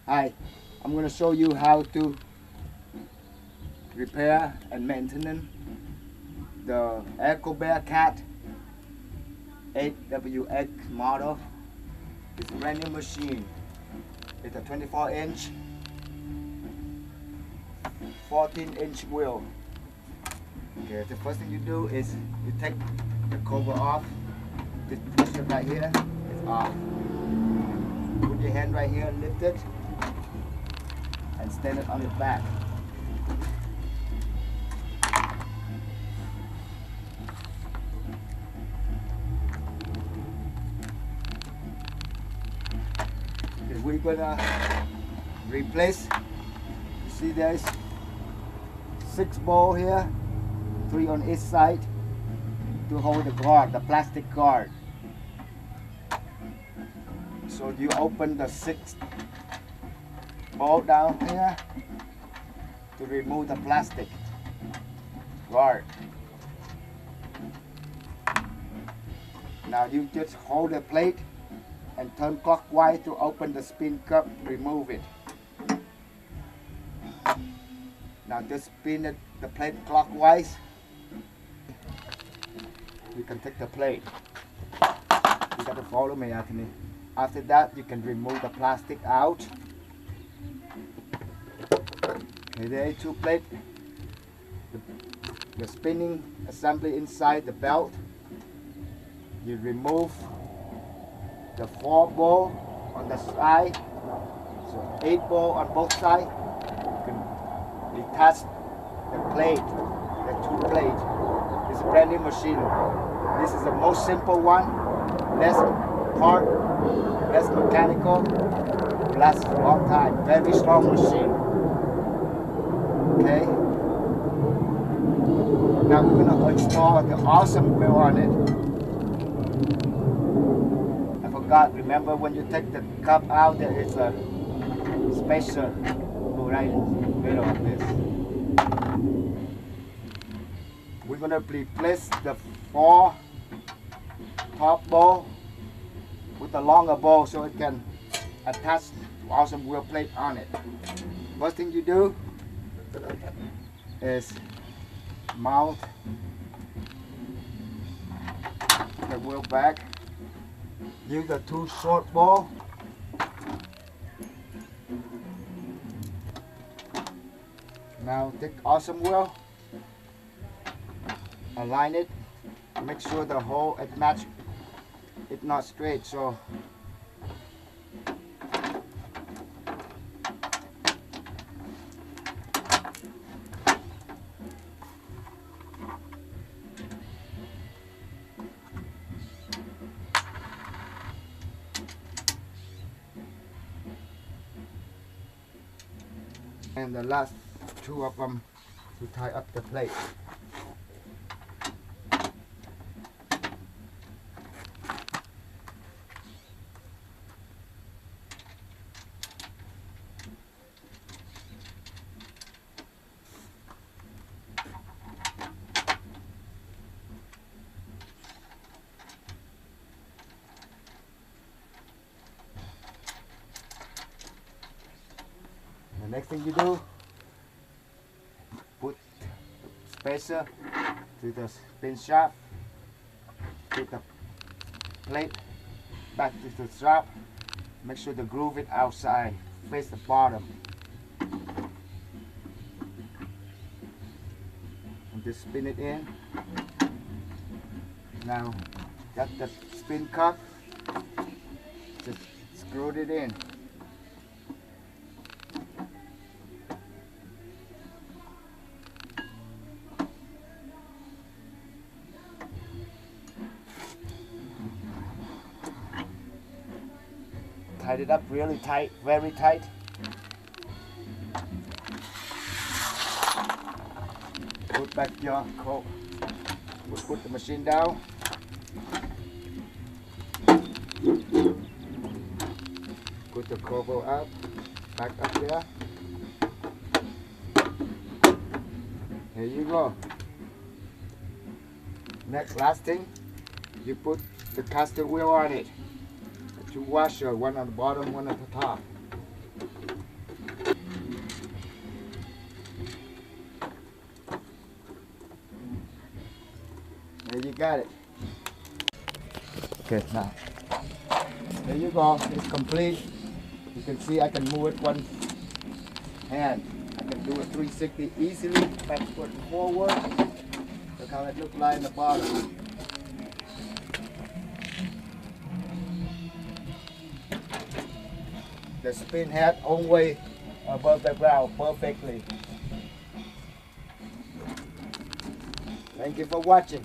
Hi, I'm going to show you how to repair and maintain the Bear Cat HWX model. It's a brand new machine. It's a 24-inch, 14-inch wheel. Okay, the first thing you do is you take the cover off. This pressure right here is off. Put your hand right here, lift it, and stand it on its back. Okay, we're gonna replace. You see, there's 6 balls here, 3 on each side to hold the guard, the plastic guard. So you open the 6th ball down here to remove the plastic guard. Now you just hold the plate and turn clockwise to open the spin cup, remove it. Now just spin it, the plate clockwise. You can take the plate. You got to follow me, Anthony. After that, you can remove the plastic out. Okay, there are 2 plates. The spinning assembly inside the belt. You remove the 4 ball on the side. So 8 ball on both sides. You can detach the plate, the 2 plates. It's a brand new machine. This is the most simple one. Less part, less mechanical, lasts a long time. Very strong machine. Okay. Now we're gonna install the awesome wheel on it. I forgot. Remember when you take the cup out, there is a special right in the middle of this. We're gonna replace the 4 top ball with a longer ball so it can attach the awesome wheel plate on it. First thing you do is mount the wheel back. Use the 2 short ball. Now take awesome wheel, align it, make sure the hole it match. It's not straight, so and the last 2 of them to tie up the plate. The next thing you do, put spacer to the spin shaft, put the plate back to the strap, make sure the groove it outside, face the bottom. And just spin it in. Now, got the spin cup, just screw it in. Tied it up really tight, very tight. Put back your coat. Put the machine down. Put the cover up, back up there. Here you go. Next, last thing, you put the caster wheel on it. 2 washers, one on the bottom, one at the top. you got it. Okay, now there you go. It's complete. You can see I can move it one hand. I can do a 360 easily, backward and forward. Look how it looks like in the bottom. The spin head always above the ground perfectly. Thank you for watching.